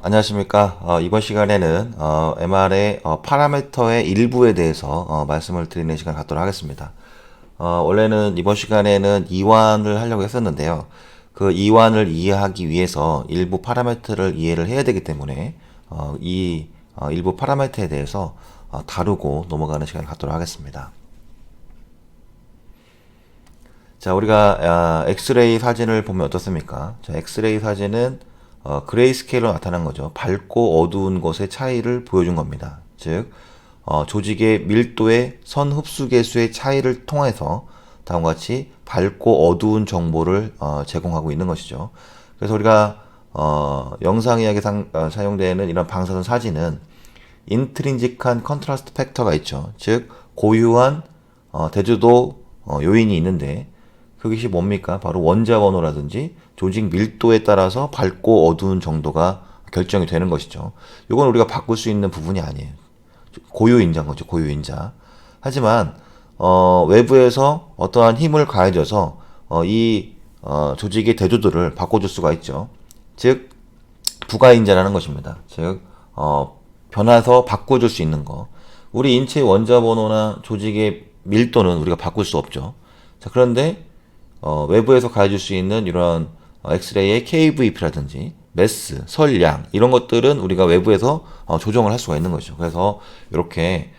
안녕하십니까. 이번 시간에는 MR의 파라미터의 일부에 대해서 말씀을 드리는 시간 갖도록 하겠습니다. 원래는 이번 시간에는 이완을 하려고 했었는데요. 그 이완을 이해하기 위해서 일부 파라미터를 이해를 해야 되기 때문에 이 일부 파라미터에 대해서 다루고 넘어가는 시간을 갖도록 하겠습니다. 자, 우리가 엑스레이 사진을 보면 어떻습니까? 자, 엑스레이 사진은 그레이스케일로 나타난 거죠. 밝고 어두운 것의 차이를 보여준 겁니다. 즉, 조직의 밀도의 선 흡수 계수의 차이를 통해서 다음과 같이 밝고 어두운 정보를 제공하고 있는 것이죠. 그래서 우리가 영상 이야기에 사용되는 이런 방사선 사진은 인트린직한 컨트라스트 팩터가 있죠. 즉, 고유한 대조도 요인이 있는데 그것이 뭡니까? 바로 원자 번호라든지 조직 밀도에 따라서 밝고 어두운 정도가 결정이 되는 것이죠. 이건 우리가 바꿀 수 있는 부분이 아니에요. 고유인자인 거죠. 고유인자. 하지만 외부에서 어떠한 힘을 가해줘서 이 조직의 대조도를 바꿔줄 수가 있죠. 즉 부가인자라는 것입니다. 즉 변화서 바꿔줄 수 있는 거. 우리 인체의 원자 번호나 조직의 밀도는 우리가 바꿀 수 없죠. 자, 그런데 외부에서 가해줄 수 있는 이런 엑스레이의 KVP라든지 매스, 설량 이런 것들은 우리가 외부에서 조정을 할 수가 있는 거죠. 그래서 이렇게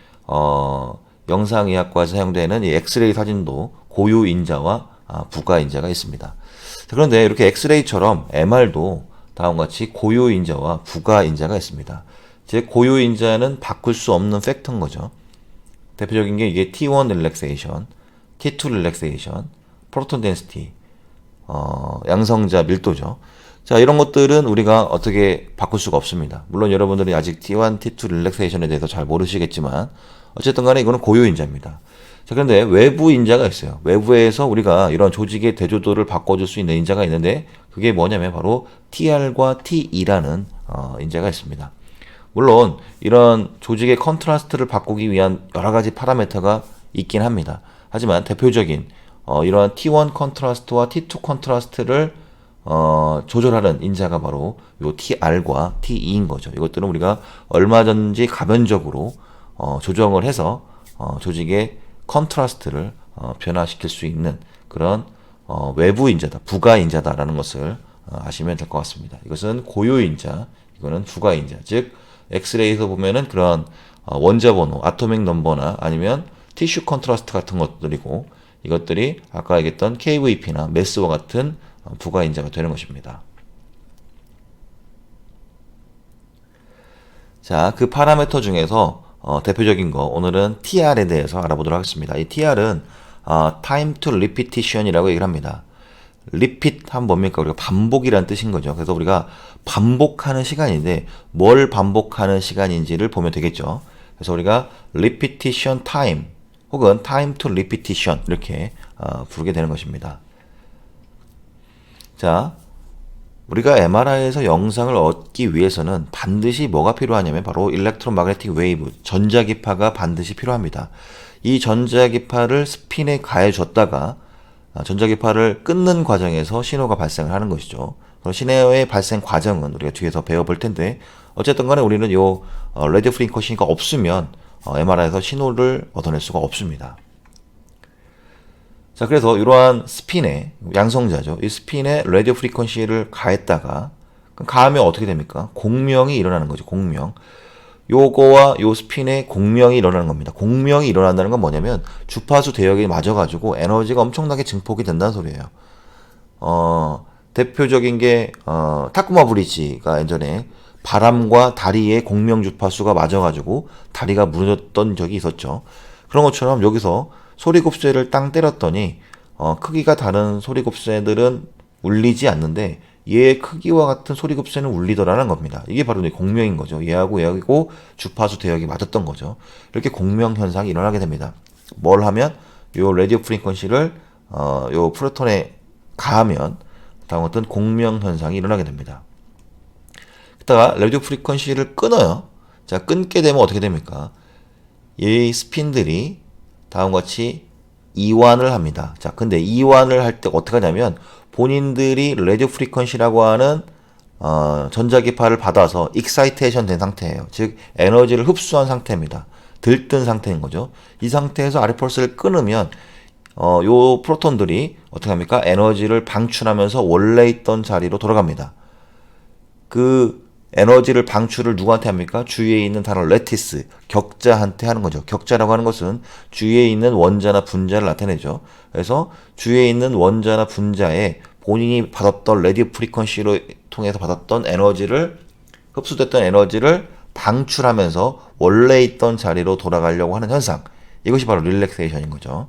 영상의학과에서 사용되는 이 엑스레이 사진도 고유인자와 부가인자가 있습니다. 자, 그런데 이렇게 엑스레이처럼 MR도 다음과 같이 고유인자와 부가인자가 있습니다. 즉 고유인자는 바꿀 수 없는 팩터인 거죠. 대표적인 게 이게 T1 릴렉세이션, T2 릴렉세이션, 프로톤 덴시티, 양성자 밀도죠. 자, 이런 것들은 우리가 어떻게 바꿀 수가 없습니다. 물론 여러분들이 아직 T1, T2 릴렉세이션에 대해서 잘 모르시겠지만 어쨌든 간에 이거는 고유인자입니다. 자, 그런데 외부 인자가 있어요. 외부에서 우리가 이런 조직의 대조도를 바꿔줄 수 있는 인자가 있는데 그게 뭐냐면 바로 TR과 TE라는 인자가 있습니다. 물론 이런 조직의 컨트라스트를 바꾸기 위한 여러 가지 파라미터가 있긴 합니다. 하지만 대표적인 이러한 T1 컨트라스트와 T2 컨트라스트를 조절하는 인자가 바로 요 TR과 TE인 거죠. 이것들은 우리가 얼마든지 가변적으로 조정을 해서 조직의 컨트라스트를 변화시킬 수 있는 그런 외부 인자다, 부가 인자다라는 것을 아시면 될 것 같습니다. 이것은 고유 인자, 이거는 부가 인자. 즉 엑스레이에서 보면은 그런 원자 번호, 아토믹 넘버나 아니면 티슈 컨트라스트 같은 것들이고 이것들이 아까 얘기했던 KVP나 매스와 같은 부가인자가 되는 것입니다. 자, 그 파라미터 중에서 대표적인 거 오늘은 TR에 대해서 알아보도록 하겠습니다. 이 TR은 Time to Repetition이라고 얘기를 합니다. repeat 하면 뭡니까? 우리가 반복이라는 뜻인 거죠. 그래서 우리가 반복하는 시간인데 뭘 반복하는 시간인지를 보면 되겠죠. 그래서 우리가 repetition time 혹은 time to repetition 이렇게 부르게 되는 것입니다. 자, 우리가 MRI에서 영상을 얻기 위해서는 반드시 뭐가 필요하냐면 바로 일렉트로마그네틱 웨이브, 전자기파가 반드시 필요합니다. 이 전자기파를 스핀에 가해줬다가 전자기파를 끊는 과정에서 신호가 발생을 하는 것이죠. 그럼 신호의 발생 과정은 우리가 뒤에서 배워볼 텐데 어쨌든 간에 우리는 이 라디오 프리퀀시가 없으면 MRI에서 신호를 얻어낼 수가 없습니다. 자, 그래서 이러한 스핀에 양성자죠. 이 스핀에 라디오 프리퀀시를 가했다가 가하면 어떻게 됩니까? 공명이 일어나는 거죠. 공명. 요거와 요 스핀에 공명이 일어나는 겁니다. 공명이 일어난다는 건 뭐냐면 주파수 대역이 맞아가지고 에너지가 엄청나게 증폭이 된다는 소리예요. 대표적인 게 타쿠마 브리지가 예전에 바람과 다리의 공명 주파수가 맞아가지고 다리가 무너졌던 적이 있었죠. 그런 것처럼 여기서 소리곱새를 땅 때렸더니 크기가 다른 소리곱새들은 울리지 않는데 얘의 크기와 같은 소리곱새는 울리더라는 겁니다. 이게 바로 공명인 거죠. 얘하고 주파수 대역이 맞았던 거죠. 이렇게 공명 현상이 일어나게 됩니다. 뭘 하면 요 라디오 프리퀀시를 요 프로톤에 가하면 다음 어떤 공명 현상이 일어나게 됩니다. 그다가 라디오 프리퀀시를 끊어요. 자, 끊게 되면 어떻게 됩니까? 이 스핀들이 다음과 같이 이완을 합니다. 자, 근데 이완을 할 때 어떻게 하냐면 본인들이 라디오 프리퀀시라고 하는 전자기파를 받아서 익사이테이션 된 상태예요. 즉 에너지를 흡수한 상태입니다. 들뜬 상태인 거죠. 이 상태에서 아래 펄스를 끊으면 요 프로톤들이 어떻게 합니까? 에너지를 방출하면서 원래 있던 자리로 돌아갑니다. 그 에너지를 방출을 누구한테 합니까? 주위에 있는 단어 레티스, 격자한테 하는 거죠. 격자라고 하는 것은 주위에 있는 원자나 분자를 나타내죠. 그래서 주위에 있는 원자나 분자에 본인이 받았던 라디오 프리퀀시로 통해서 받았던 에너지를, 흡수됐던 에너지를 방출하면서 원래 있던 자리로 돌아가려고 하는 현상. 이것이 바로 릴렉세이션인 거죠.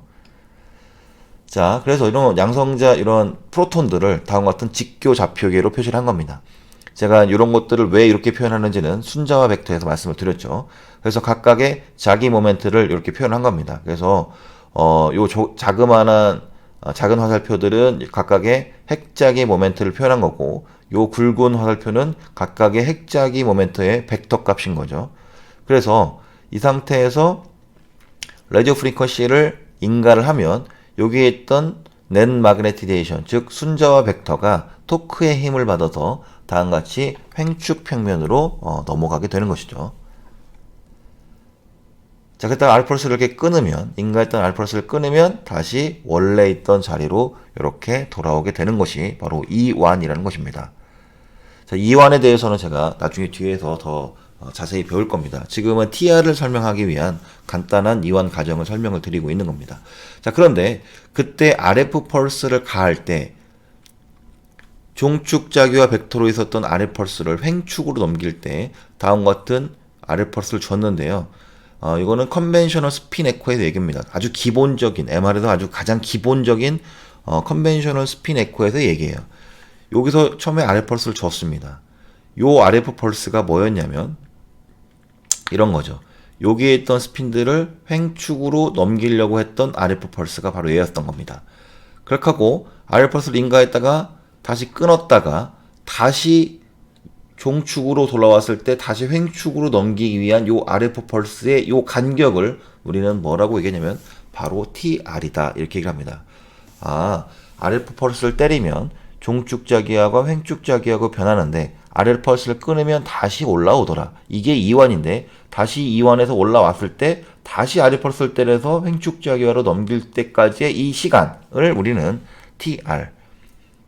자, 그래서 이런 양성자, 이런 프로톤들을 다음과 같은 직교 좌표계로 표시를 한 겁니다. 제가 이런 것들을 왜 이렇게 표현하는지는 순자와 벡터에서 말씀을 드렸죠. 그래서 각각의 자기 모멘트를 이렇게 표현한 겁니다. 그래서 요 자그마한 작은 화살표들은 각각의 핵자기 모멘트를 표현한 거고, 요 굵은 화살표는 각각의 핵자기 모멘트의 벡터 값인 거죠. 그래서 이 상태에서 라디오 프리퀀시를 인가를 하면 여기에 있던 넷 마그네티제이션, 즉 순자와 벡터가 토크의 힘을 받아서 다음과 같이 횡축 평면으로 넘어가게 되는 것이죠. 자, 그랬다가 알펄스를 이렇게 끊으면, 인가했던 알펄스를 끊으면 다시 원래 있던 자리로 이렇게 돌아오게 되는 것이 바로 이완이라는 것입니다. 자, 이완에 대해서는 제가 나중에 뒤에서 더 자세히 배울 겁니다. 지금은 TR을 설명하기 위한 간단한 이완 과정을 설명을 드리고 있는 겁니다. 자, 그런데 그때 RF 펄스를 가할 때 종축자기와 벡터로 있었던 RF 펄스를 횡축으로 넘길 때 다음과 같은 RF 펄스를 줬는데요. 이거는 컨벤셔널 스핀 에코의 얘기입니다. 아주 기본적인, MR에서 아주 가장 기본적인 컨벤셔널 스핀 에코에서 얘기해요. 여기서 처음에 RF 펄스를 줬습니다. 요 RF 펄스가 뭐였냐면 이런 거죠. 여기에 있던 스핀들을 횡축으로 넘기려고 했던 RF 펄스가 바로 얘였던 겁니다. 그렇게 하고 RF 펄스를 인가했다가 다시 끊었다가 다시 종축으로 돌아왔을 때 다시 횡축으로 넘기기 위한 요 RF 펄스의 요 간격을 우리는 뭐라고 얘기하냐면 바로 TR이다, 이렇게 얘기를 합니다. RF 펄스를 때리면 종축자기하고 횡축자기하고 변하는데 RF 펄스를 끊으면 다시 올라오더라. 이게 이완인데 다시 이완해서 올라왔을 때 다시 RF 펄스를 때려서 횡축자기화로 넘길 때까지의 이 시간을 우리는 TR.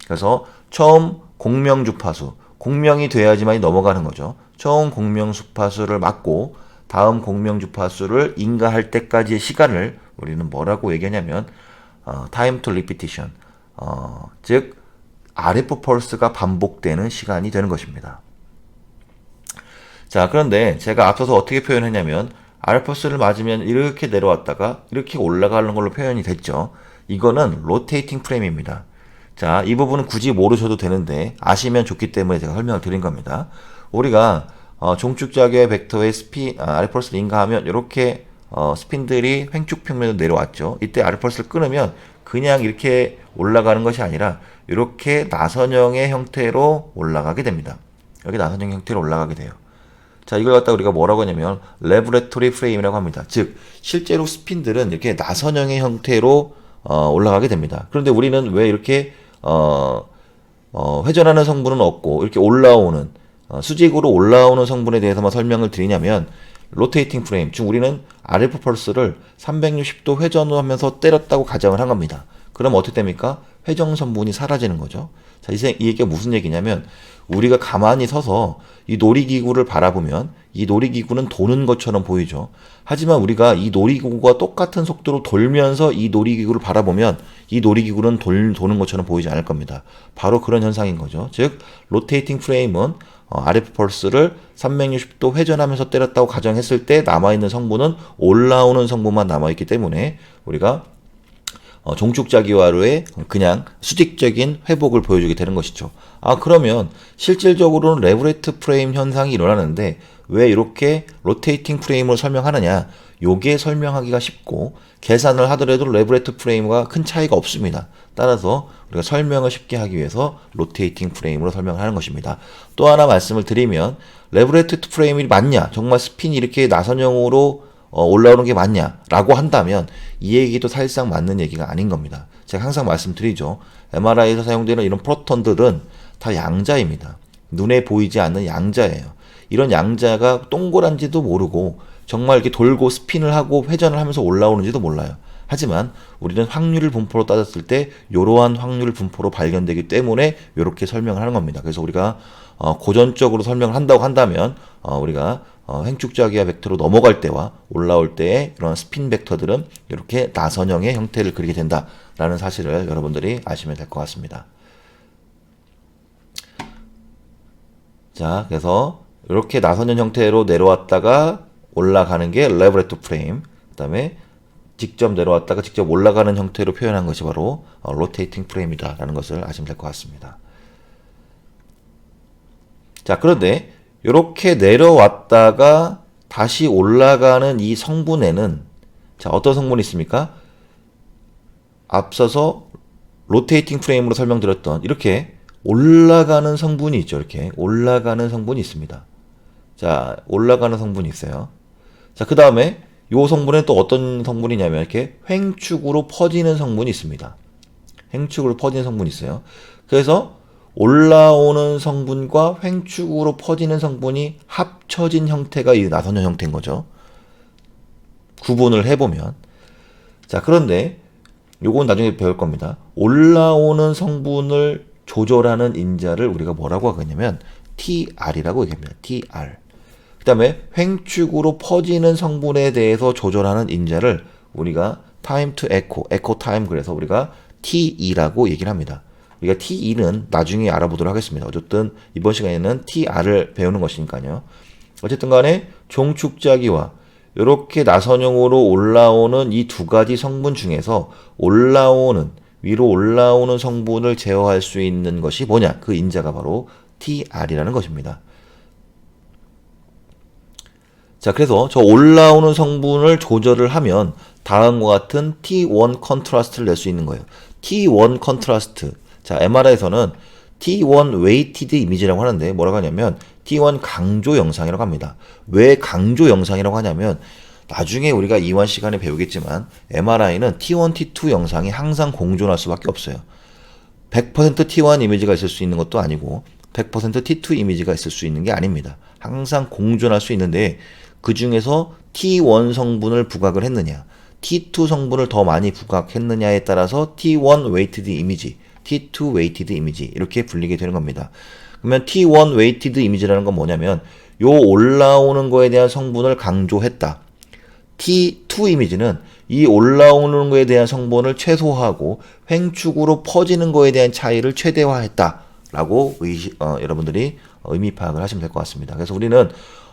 그래서 처음 공명주파수, 공명이 돼야지만 넘어가는 거죠. 처음 공명주파수를 맞고 다음 공명주파수를 인가할 때까지의 시간을 우리는 뭐라고 얘기하냐면 time to repetition, 즉 RF 펄스가 반복되는 시간이 되는 것입니다. 자, 그런데 제가 앞서서 어떻게 표현했냐면 RF 펄스를 맞으면 이렇게 내려왔다가 이렇게 올라가는 걸로 표현이 됐죠. 이거는 로테이팅 프레임입니다. 자, 이 부분은 굳이 모르셔도 되는데 아시면 좋기 때문에 제가 설명을 드린 겁니다. 우리가 종축자기의 벡터의 RF 펄스를 인가하면 이렇게 스핀들이 횡축 평면으로 내려왔죠. 이때 RF 펄스를 끊으면 그냥 이렇게 올라가는 것이 아니라 이렇게 나선형의 형태로 올라가게 됩니다. 여기 나선형 형태로 올라가게 돼요. 자, 이걸 갖다 우리가 뭐라고 하냐면 레브레토리 프레임이라고 합니다. 즉 실제로 스핀들은 이렇게 나선형의 형태로 올라가게 됩니다. 그런데 우리는 왜 이렇게 회전하는 성분은 없고 이렇게 올라오는 수직으로 올라오는 성분에 대해서만 설명을 드리냐면 로테이팅 프레임, 즉 우리는 RF 펄스를 360도 회전하면서 때렸다고 가정을 한 겁니다. 그럼 어떻게 됩니까? 회전 성분이 사라지는 거죠. 자, 이 얘기가 무슨 얘기냐면 우리가 가만히 서서 이 놀이기구를 바라보면 이 놀이기구는 도는 것처럼 보이죠. 하지만 우리가 이 놀이기구가 똑같은 속도로 돌면서 이 놀이기구를 바라보면 이 놀이기구는 도는 것처럼 보이지 않을 겁니다. 바로 그런 현상인 거죠. 즉 로테이팅 프레임은 RF 펄스를 360도 회전하면서 때렸다고 가정했을 때 남아있는 성분은 올라오는 성분만 남아있기 때문에 우리가 종축자기화로의 그냥 수직적인 회복을 보여주게 되는 것이죠. 그러면 실질적으로는 레브레트 프레임 현상이 일어나는데 왜 이렇게 로테이팅 프레임을 설명하느냐? 요게 설명하기가 쉽고 계산을 하더라도 레브레트 프레임과 큰 차이가 없습니다. 따라서 우리가 설명을 쉽게 하기 위해서 로테이팅 프레임으로 설명을 하는 것입니다. 또 하나 말씀을 드리면 레브레트 프레임이 맞냐? 정말 스핀이 이렇게 나선형으로 올라오는 게 맞냐라고 한다면 이 얘기도 사실상 맞는 얘기가 아닌 겁니다. 제가 항상 말씀드리죠. MRI에서 사용되는 이런 프로톤들은 다 양자입니다. 눈에 보이지 않는 양자예요. 이런 양자가 동그란지도 모르고 정말 이렇게 돌고 스핀을 하고 회전을 하면서 올라오는지도 몰라요. 하지만 우리는 확률을 분포로 따졌을 때 이러한 확률 분포로 발견되기 때문에 이렇게 설명을 하는 겁니다. 그래서 우리가 고전적으로 설명을 한다고 한다면 우리가 횡축자기와 벡터로 넘어갈 때와 올라올 때의 이런 스핀 벡터들은 이렇게 나선형의 형태를 그리게 된다라는 사실을 여러분들이 아시면 될 것 같습니다. 자, 그래서 이렇게 나선형 형태로 내려왔다가 올라가는 게 레버레토 프레임, 그 다음에 직접 내려왔다가 직접 올라가는 형태로 표현한 것이 바로 로테이팅 프레임이다 라는 것을 아시면 될 것 같습니다. 자, 그런데 이렇게 내려왔다가 다시 올라가는 이 성분에는 자, 어떤 성분이 있습니까? 앞서서 로테이팅 프레임으로 설명드렸던 이렇게 올라가는 성분이 있죠. 이렇게 올라가는 성분이 있습니다. 자, 올라가는 성분이 있어요. 자, 그 다음에 이 성분은 또 어떤 성분이냐면 이렇게 횡축으로 퍼지는 성분이 있습니다. 횡축으로 퍼지는 성분이 있어요. 그래서 올라오는 성분과 횡축으로 퍼지는 성분이 합쳐진 형태가 이 나선형 형태인 거죠. 구분을 해보면. 자, 그런데 요건 나중에 배울 겁니다. 올라오는 성분을 조절하는 인자를 우리가 뭐라고 하겠냐면 TR이라고 얘기합니다. TR. 그 다음에 횡축으로 퍼지는 성분에 대해서 조절하는 인자를 우리가 time to echo, echo time 그래서 우리가 TE라고 얘기를 합니다. 우리가 TE는 나중에 알아보도록 하겠습니다. 어쨌든 이번 시간에는 TR을 배우는 것이니까요. 어쨌든 간에 종축자기와 이렇게 나선형으로 올라오는 이 두 가지 성분 중에서 위로 올라오는 성분을 제어할 수 있는 것이 뭐냐? 그 인자가 바로 TR이라는 것입니다. 자, 그래서 저 올라오는 성분을 조절을 하면 다음과 같은 T1 컨트라스트를 낼 수 있는 거예요. T1 컨트라스트. 자, MRI에서는 T1 웨이티드 이미지라고 하는데 뭐라고 하냐면 T1 강조 영상이라고 합니다. 왜 강조 영상이라고 하냐면 나중에 우리가 이완 시간에 배우겠지만 MRI는 T1, T2 영상이 항상 공존할 수밖에 없어요. 100% T1 이미지가 있을 수 있는 것도 아니고 100% T2 이미지가 있을 수 있는 게 아닙니다. 항상 공존할 수 있는데 그 중에서 T1 성분을 부각을 했느냐, T2 성분을 더 많이 부각했느냐에 따라서 T1 웨이티드 이미지, T2 웨이티드 이미지 이렇게 불리게 되는 겁니다. 그러면 T1 웨이티드 이미지라는 건 뭐냐면 요 올라오는 거에 대한 성분을 강조했다. T2 이미지는 이 올라오는 거에 대한 성분을 최소화하고 횡축으로 퍼지는 거에 대한 차이를 최대화했다. 라고 여러분들이 의미 파악을 하시면 될 것 같습니다. 그래서 우리는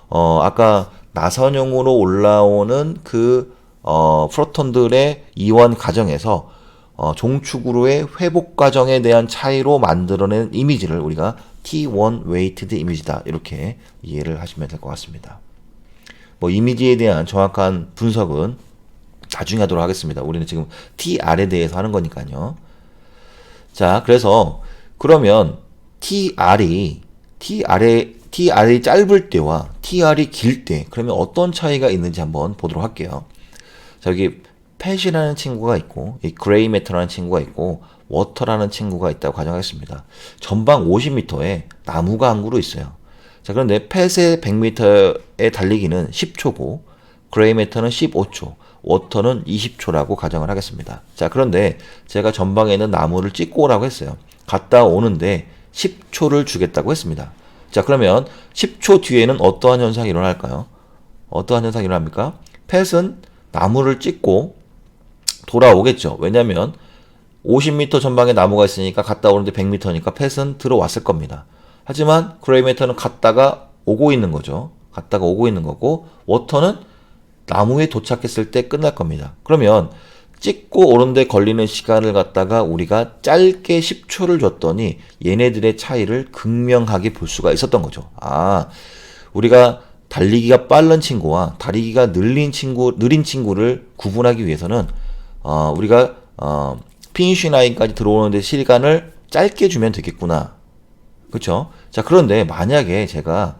아까 나선형으로 올라오는 그 프로톤들의 이완 과정에서 종축으로의 회복 과정에 대한 차이로 만들어낸 이미지를 우리가 T1 웨이티드 이미지다 이렇게 이해를 하시면 될 것 같습니다. 뭐 이미지에 대한 정확한 분석은 나중에 하도록 하겠습니다. 우리는 지금 TR에 대해서 하는 거니까요. 자, 그래서 그러면 TR이 짧을 때와 TR이 길 때 그러면 어떤 차이가 있는지 한번 보도록 할게요. 자, 여기 팻이라는 친구가 있고 이 그레이 매터라는 친구가 있고 워터라는 친구가 있다고 가정하겠습니다. 전방 50m에 나무가 한 그루 있어요. 자, 그런데 팻의 100m의 달리기는 10초고 그레이 매터는 15초, 워터는 20초라고 가정을 하겠습니다. 자, 그런데 제가 전방에 있는 나무를 찍고 오라고 했어요. 갔다 오는데 10초를 주겠다고 했습니다. 자, 그러면 10초 뒤에는 어떠한 현상이 일어날까요? 어떠한 현상이 일어납니까? 팻은 나무를 찍고 돌아오겠죠. 왜냐면 50m 전방에 나무가 있으니까 갔다 오는데 100m니까 팻은 들어왔을 겁니다. 하지만 그레이메터는 갔다가 오고 있는 거죠. 갔다가 오고 있는 거고 워터는 나무에 도착했을 때 끝날 겁니다. 그러면 찍고 오는데 걸리는 시간을 갖다가 우리가 짧게 10초를 줬더니 얘네들의 차이를 극명하게 볼 수가 있었던 거죠. 아, 우리가 달리기가 빠른 친구와 달리기가 느린 친구를 구분하기 위해서는 우리가 피니쉬 라인까지 들어오는데 시간을 짧게 주면 되겠구나. 그렇죠? 자, 그런데 만약에 제가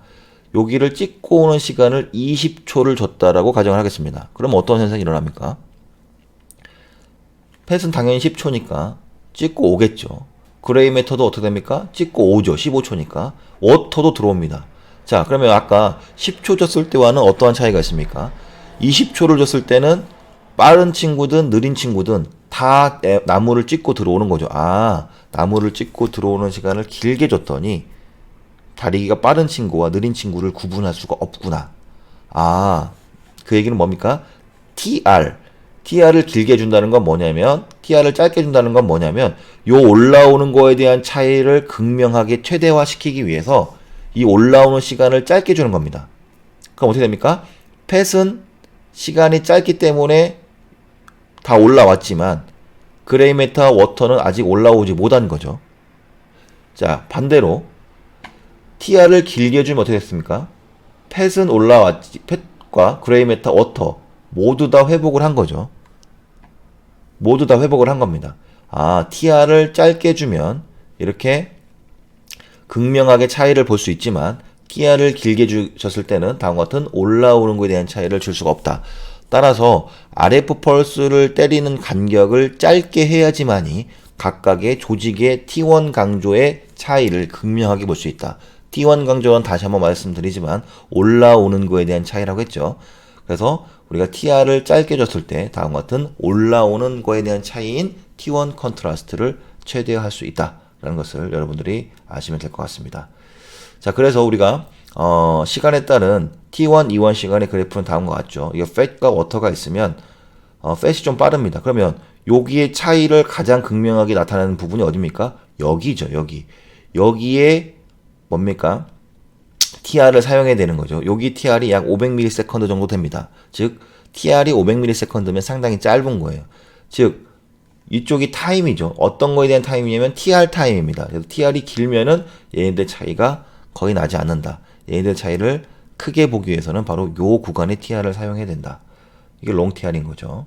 여기를 찍고 오는 시간을 20초를 줬다라고 가정을 하겠습니다. 그럼 어떤 현상이 일어납니까? 펫은 당연히 10초니까 찍고 오겠죠. 그레이 매터도 어떻게 됩니까? 찍고 오죠. 15초니까. 워터도 들어옵니다. 자, 그러면 아까 10초 줬을 때와는 어떠한 차이가 있습니까? 20초를 줬을 때는 빠른 친구든 느린 친구든 다 나무를 찍고 들어오는 거죠. 아, 나무를 찍고 들어오는 시간을 길게 줬더니 다리기가 빠른 친구와 느린 친구를 구분할 수가 없구나. 아, 그 얘기는 뭡니까? TR을 길게 준다는 건 뭐냐면, TR을 짧게 준다는 건 뭐냐면, 요 올라오는 거에 대한 차이를 극명하게 최대화시키기 위해서 이 올라오는 시간을 짧게 주는 겁니다. 그럼 어떻게 됩니까? 펫은 시간이 짧기 때문에 다 올라왔지만, 그레이 매터 워터는 아직 올라오지 못한 거죠. 자, 반대로 TR을 길게 주면 어떻게 됐습니까? 펫은 올라왔지, 펫과 그레이 매터 워터 모두 다 회복을 한 거죠. 모두 다 회복을 한 겁니다. 아, TR을 짧게 주면 이렇게 극명하게 차이를 볼 수 있지만 TR을 길게 주셨을 때는 다음과 같은 올라오는 것에 대한 차이를 줄 수가 없다. 따라서 RF 펄스를 때리는 간격을 짧게 해야지만이 각각의 조직의 T1 강조의 차이를 극명하게 볼 수 있다. T1 강조는 다시 한번 말씀드리지만 올라오는 거에 대한 차이라고 했죠. 그래서 우리가 TR을 짧게 줬을 때 다음과 같은 올라오는 거에 대한 차이인 T1 컨트라스트를 최대화할 수 있다라는 것을 여러분들이 아시면 될 것 같습니다. 자, 그래서 우리가 시간에 따른 T1, E1 시간의 그래프는 다음과 같죠. 이게 fat과 water가 있으면 fat이 좀 빠릅니다. 그러면 여기의 차이를 가장 극명하게 나타내는 부분이 어디입니까? 여기죠. 여기에 뭡니까? TR을 사용해야 되는 거죠. 여기 TR이 약 500ms 정도 됩니다. 즉 TR이 500ms 면 상당히 짧은 거예요. 즉 이쪽이 타임이죠. 어떤 거에 대한 타임이냐면 TR 타임입니다. 그래서 TR이 길면은 얘네들 차이가 거의 나지 않는다. 얘네들 차이를 크게 보기 위해서는 바로 요 구간에 TR을 사용해야 된다. 이게 롱 TR인 거죠.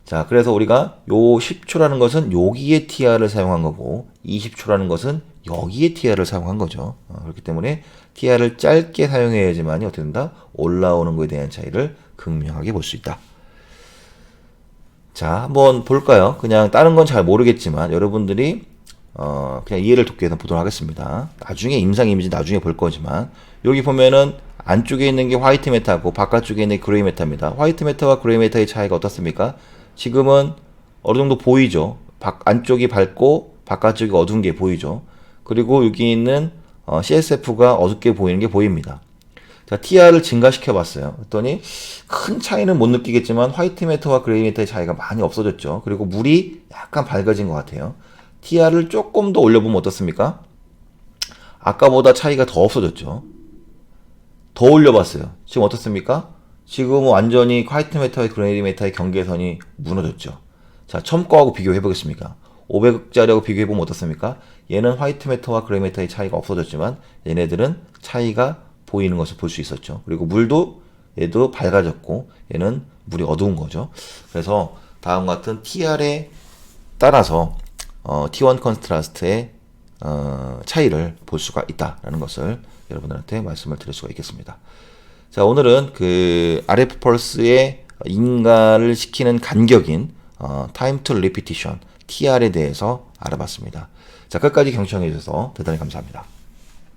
자, 그래서 우리가 요 10초라는 것은 여기에 TR을 사용한 거고 20초라는 것은 여기에 TR을 사용한 거죠. 그렇기 때문에 TR을 짧게 사용해야지만이 어떻게 된다? 올라오는 거에 대한 차이를 극명하게 볼 수 있다. 자, 한번 볼까요? 그냥 다른 건 잘 모르겠지만 여러분들이 그냥 이해를 돕기 위해서 보도록 하겠습니다. 나중에 임상 이미지 나중에 볼 거지만 여기 보면은 안쪽에 있는 게 화이트 매타고 바깥쪽에 있는 게 그레이 매타입니다. 화이트 매타와 그레이 매타의 차이가 어떻습니까? 지금은 어느 정도 보이죠. 안쪽이 밝고 바깥쪽이 어두운 게 보이죠. 그리고 여기 있는 CSF가 어둡게 보이는 게 보입니다. 자, TR을 증가시켜 봤어요. 그랬더니 큰 차이는 못 느끼겠지만 화이트 매터와 그레이 매터의 차이가 많이 없어졌죠. 그리고 물이 약간 밝아진 것 같아요. TR을 조금 더 올려보면 어떻습니까? 아까보다 차이가 더 없어졌죠. 더 올려봤어요. 지금 어떻습니까? 지금은 완전히 화이트 매터와 그레이 매터의 경계선이 무너졌죠. 자, 처음 거하고 비교해 보겠습니까? 500짜리하고 비교해보면 어떻습니까? 얘는 화이트 매터와 그레이 매터의 차이가 없어졌지만 얘네들은 차이가 보이는 것을 볼 수 있었죠. 그리고 물도 얘도 밝아졌고 얘는 물이 어두운 거죠. 그래서 다음과 같은 TR에 따라서 T1 컨트라스트의 차이를 볼 수가 있다라는 것을 여러분들한테 말씀을 드릴 수가 있겠습니다. 자, 오늘은 그 RF 펄스의 인가를 시키는 간격인 Time to Repetition TR에 대해서 알아봤습니다. 자, 끝까지 경청해 주셔서 대단히 감사합니다.